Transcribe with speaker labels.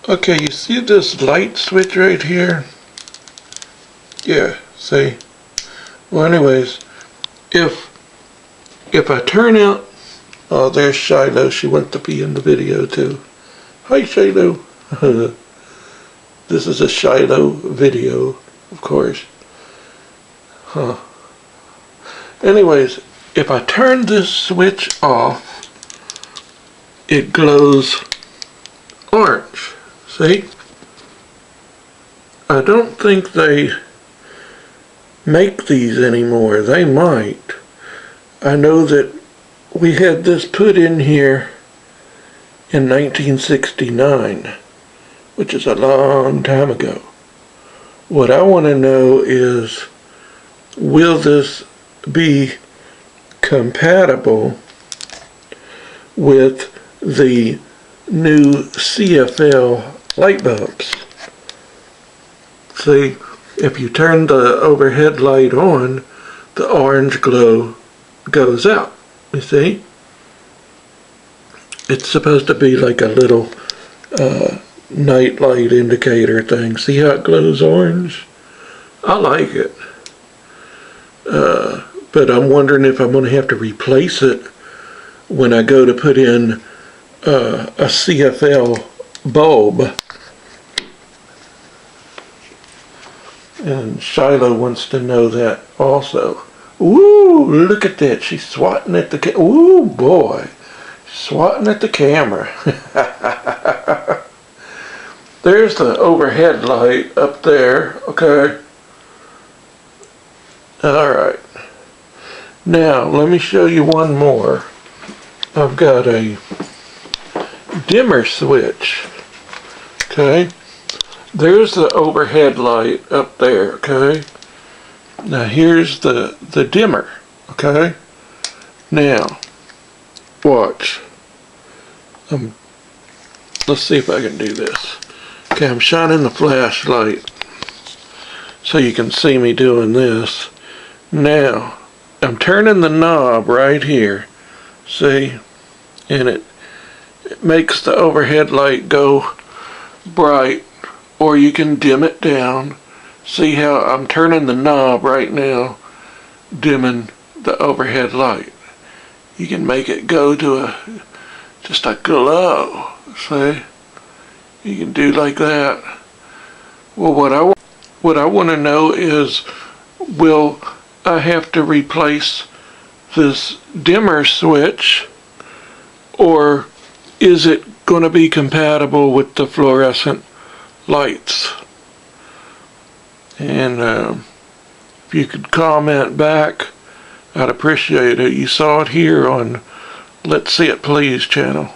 Speaker 1: Okay, you see this light switch right here? Yeah, see? Well, anyways, if I turn out, oh, there's Shiloh. She wants to be in the video too. Hi, Shiloh. This is a Shiloh video, of course. Anyways, if I turn this switch off, it glows orange. See? I don't think they make these anymore. They might. I know that we had this put in here in 1969, which is a long time ago. What I want to know is, will this be compatible with the new CFL light bulbs? See, if you turn the overhead light on, the orange glow goes out. You see? It's supposed to be like a little night light indicator thing. See how it glows orange? I like it. But I'm wondering if I'm going to have to replace it when I go to put in a CFL bulb. And Shiloh wants to know that also. Ooh, look at that. She's swatting at the ooh, boy. Swatting at the camera. There's the overhead light up there. Okay. Alright. Now, let me show you one more. I've got a dimmer switch. Okay. There's the overhead light up there. Okay. Now here's the dimmer. Okay. Now, watch. Let's see if I can do this. Okay, I'm shining the flashlight so you can see me doing this. Now, I'm turning the knob right here. See? And it makes the overhead light go bright, or you can dim it down. See how I'm turning the knob right now, dimming the overhead light. You can make it go to just a glow. See? You can do like that. Well, what I want to know is, will I have to replace this dimmer switch, or is it going to be compatible with the fluorescent lights? And if you could comment back, I'd appreciate it. You saw it here on Let's See It Please channel.